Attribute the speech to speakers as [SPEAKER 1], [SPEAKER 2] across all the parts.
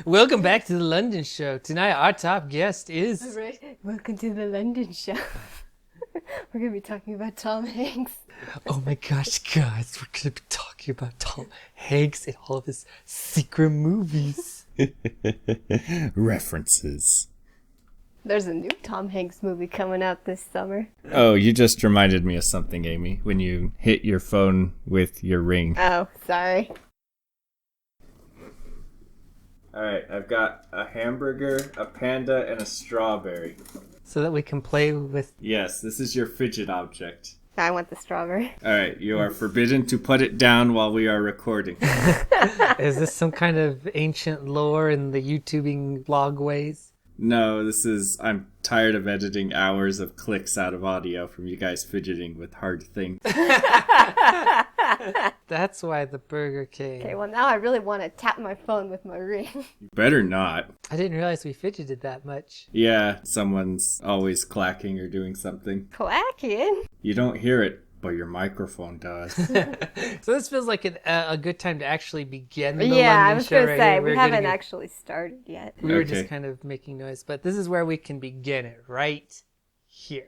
[SPEAKER 1] Welcome back to the London Show. Tonight, our top guest is...
[SPEAKER 2] All right. Welcome to the London Show. We're going to be talking about Tom Hanks.
[SPEAKER 1] Oh my gosh, guys, we're going to be talking about Tom Hanks and all of his secret movies.
[SPEAKER 3] References.
[SPEAKER 2] There's a new Tom Hanks movie coming out this summer.
[SPEAKER 3] Oh, you just reminded me of something, Amy, when you hit your phone with your ring.
[SPEAKER 2] Oh, sorry.
[SPEAKER 3] Alright, I've got a hamburger, a panda, and a strawberry.
[SPEAKER 1] So that we can play with...
[SPEAKER 3] Yes, this is your fidget object.
[SPEAKER 2] I want the strawberry.
[SPEAKER 3] Alright, you are forbidden to put it down while we are recording.
[SPEAKER 1] Is this some kind of ancient lore in the YouTubing blog ways?
[SPEAKER 3] No, this is... I'm tired of editing hours of clicks out of audio from you guys fidgeting with hard things.
[SPEAKER 1] That's why the burger came.
[SPEAKER 2] Okay, well now I really want to tap my phone with my ring.
[SPEAKER 3] You better not.
[SPEAKER 1] I didn't realize we fidgeted that much.
[SPEAKER 3] Yeah, someone's always clacking or doing something.
[SPEAKER 2] Quacking?
[SPEAKER 3] You don't hear it, but your microphone does.
[SPEAKER 1] So this feels like a good time to actually begin the
[SPEAKER 2] Yeah,
[SPEAKER 1] London
[SPEAKER 2] I was
[SPEAKER 1] Show
[SPEAKER 2] going to
[SPEAKER 1] right
[SPEAKER 2] say,
[SPEAKER 1] here.
[SPEAKER 2] we
[SPEAKER 1] We're
[SPEAKER 2] haven't
[SPEAKER 1] gonna get-
[SPEAKER 2] actually started yet.
[SPEAKER 1] We were
[SPEAKER 3] Okay.
[SPEAKER 1] just kind of making noise, but this is where we can begin it, right here.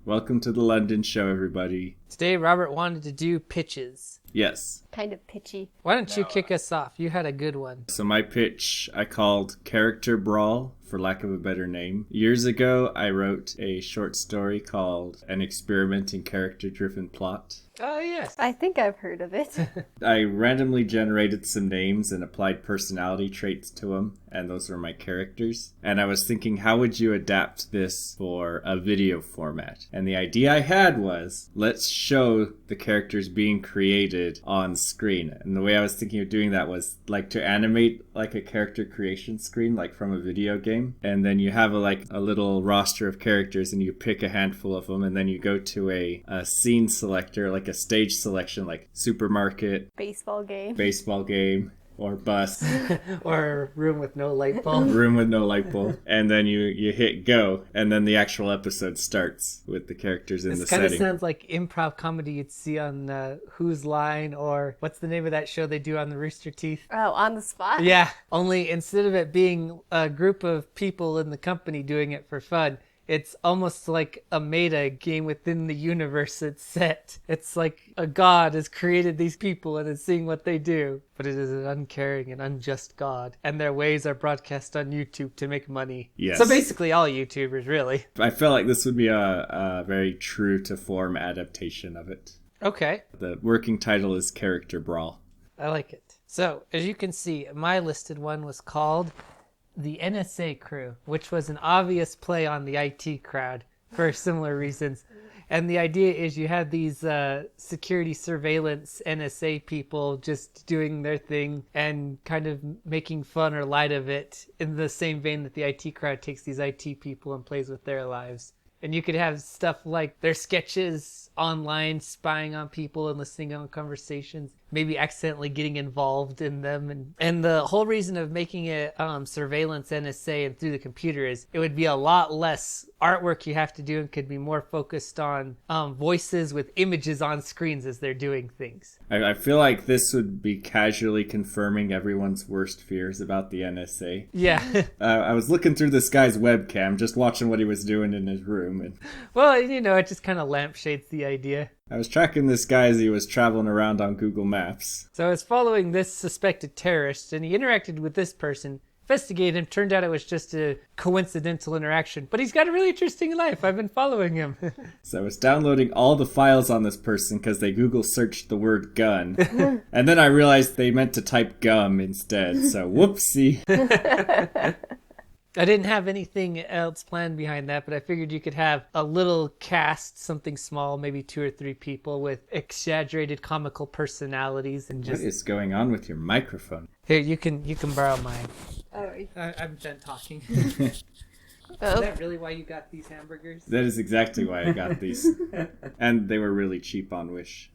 [SPEAKER 3] Welcome to the London Show, everybody.
[SPEAKER 1] Today, Robert wanted to do pitches.
[SPEAKER 3] Yes.
[SPEAKER 2] Kind of pitchy.
[SPEAKER 1] Why don't you kick us off? You had a good one.
[SPEAKER 3] So my pitch I called Character Brawl, for lack of a better name. Years ago, I wrote a short story called An Experiment in Character-Driven Plot.
[SPEAKER 1] Oh, yes.
[SPEAKER 2] I think I've heard of it.
[SPEAKER 3] I randomly generated some names and applied personality traits to them, and those were my characters. And I was thinking, how would you adapt this for a video format? And the idea I had was, let's show the characters being created on screen. And the way I was thinking of doing that was like to animate like a character creation screen, like from a video game. And then you have a little roster of characters and you pick a handful of them, and then you go to a scene selector, like a stage selection, like supermarket,
[SPEAKER 2] Baseball game.
[SPEAKER 3] baseball game, or bus,
[SPEAKER 1] Or a room with no light bulb.
[SPEAKER 3] room with no light bulb, and then you hit go, and then the actual episode starts with the characters in
[SPEAKER 1] This
[SPEAKER 3] the
[SPEAKER 1] kind of
[SPEAKER 3] setting.
[SPEAKER 1] sounds like improv comedy you'd see on Who's Line, or what's the name of that show they do on the Rooster Teeth?
[SPEAKER 2] Oh, on the spot?
[SPEAKER 1] Yeah, only instead of it being a group of people in the company doing it for fun, it's almost like a meta game within the universe it's set. It's like a god has created these people and is seeing what they do. But it is an uncaring and unjust god. And their ways are broadcast on YouTube to make money.
[SPEAKER 3] Yes.
[SPEAKER 1] So basically all YouTubers, really.
[SPEAKER 3] I felt like this would be a very true to form adaptation of it.
[SPEAKER 1] Okay,
[SPEAKER 3] The working title is Character Brawl.
[SPEAKER 1] I like it. So, as you can see, my listed one was called The NSA Crew, which was an obvious play on the IT crowd for similar reasons. And the idea is you have these security surveillance NSA people just doing their thing and kind of making fun or light of it in the same vein that the IT crowd takes these IT people and plays with their lives. And you could have stuff like their sketches online, spying on people and listening on conversations, maybe accidentally getting involved in them. And the whole reason of making it surveillance NSA and through the computer is it would be a lot less artwork you have to do and could be more focused on voices with images on screens as they're doing things.
[SPEAKER 3] I feel like this would be casually confirming everyone's worst fears about the NSA.
[SPEAKER 1] Yeah.
[SPEAKER 3] I was looking through this guy's webcam, just watching what he was doing in his room, and
[SPEAKER 1] Well, you know, it just kind of lampshades the idea.
[SPEAKER 3] I was tracking this guy as he was traveling around on Google Maps.
[SPEAKER 1] So I was following this suspected terrorist, and he interacted with this person, investigated him, turned out it was just a coincidental interaction. But he's got a really interesting life. I've been following him.
[SPEAKER 3] So I was downloading all the files on this person because they Google searched the word gun. And then I realized they meant to type gum instead, so whoopsie.
[SPEAKER 1] I didn't have anything else planned behind that, but I figured you could have a little cast, something small, maybe 2 or 3 people with exaggerated comical personalities, and
[SPEAKER 3] What
[SPEAKER 1] just
[SPEAKER 3] is going on with your microphone?
[SPEAKER 1] here you can borrow mine.
[SPEAKER 2] Alright.
[SPEAKER 1] I'm done talking. Is that really why you got these hamburgers?
[SPEAKER 3] That is exactly why I got these. And they were really cheap on Wish.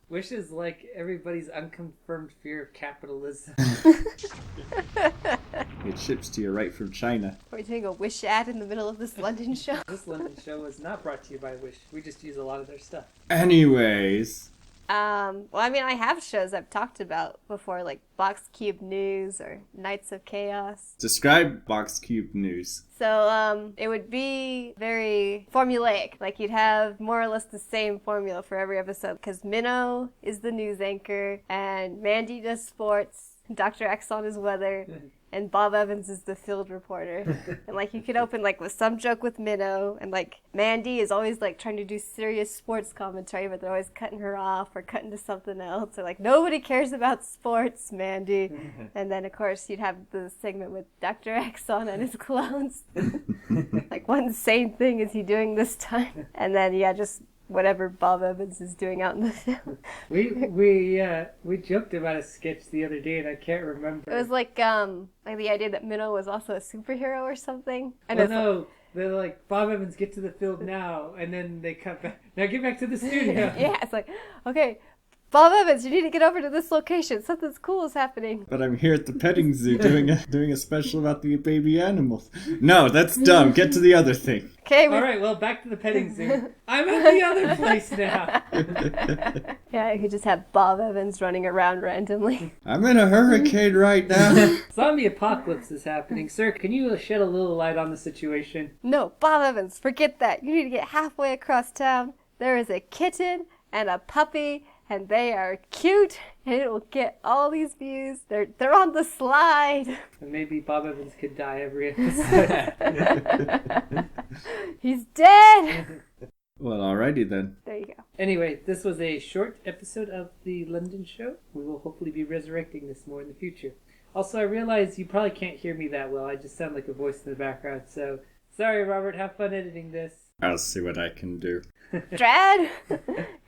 [SPEAKER 1] Wish is like everybody's unconfirmed fear of capitalism.
[SPEAKER 3] It ships to you right from China.
[SPEAKER 2] Are we doing a Wish ad in the middle of this London show?
[SPEAKER 1] This London show is not brought to you by Wish. We just use a lot of their stuff.
[SPEAKER 3] Anyways,
[SPEAKER 2] Well, I mean, I have shows I've talked about before, like Box Cube News or Knights of Chaos.
[SPEAKER 3] describe Box Cube News.
[SPEAKER 2] So, it would be very formulaic. Like, you'd have more or less the same formula for every episode. Because Minnow is the news anchor, and Mandy does sports, Dr. Exxon is weather, and Bob Evans is the field reporter. And, like, you could open, like, with some joke with Minnow, and, like, Mandy is always, like, trying to do serious sports commentary, but they're always cutting her off or cutting to something else. Or, like, nobody cares about sports, Mandy. And then, of course, you'd have the segment with Dr. Exxon and his clones. Like, what insane thing is he doing this time? And then, yeah, just whatever Bob Evans is doing out in the field.
[SPEAKER 1] We joked about a sketch the other day, and I can't remember.
[SPEAKER 2] It was like the idea that Minnow was also a superhero or something. And
[SPEAKER 1] Well,
[SPEAKER 2] it's
[SPEAKER 1] no, they're like, Bob Evans, get to the field now, and then they cut back. Now get back to the studio.
[SPEAKER 2] yeah, it's like, okay, Bob Evans, you need to get over to this location. Something cool is happening.
[SPEAKER 3] But I'm here at the petting zoo doing a special about the baby animals. No, that's dumb. Get to the other thing.
[SPEAKER 2] Okay,
[SPEAKER 1] All right, well, back to the petting zoo. I'm at the other place now.
[SPEAKER 2] yeah, you could just have Bob Evans running around randomly.
[SPEAKER 3] I'm in a hurricane right now.
[SPEAKER 1] Zombie apocalypse is happening. Sir, can you shed a little light on the situation?
[SPEAKER 2] No, Bob Evans, forget that. You need to get halfway across town. There is a kitten and a puppy, and they are cute, and it will get all these views. They're on the slide.
[SPEAKER 1] And maybe Bob Evans could die every episode.
[SPEAKER 2] He's dead.
[SPEAKER 3] Well, alrighty then.
[SPEAKER 2] There you go.
[SPEAKER 1] Anyway, this was a short episode of the London show. We will hopefully be resurrecting this more in the future. Also, I realize you probably can't hear me that well. I just sound like a voice in the background, so sorry, Robert. Have fun editing this.
[SPEAKER 3] I'll see what I can do.
[SPEAKER 2] Drad,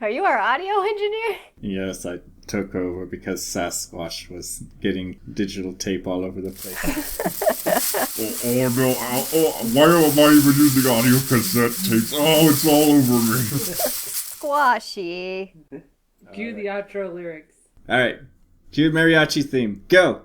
[SPEAKER 2] are you our audio engineer?
[SPEAKER 3] Yes, I took over because Sasquatch was getting digital tape all over the place.
[SPEAKER 4] No, why am I even using audio cassette tapes? Oh, it's all over me.
[SPEAKER 2] Squashy.
[SPEAKER 1] Cue the outro lyrics.
[SPEAKER 3] Alright, cue mariachi theme. Go!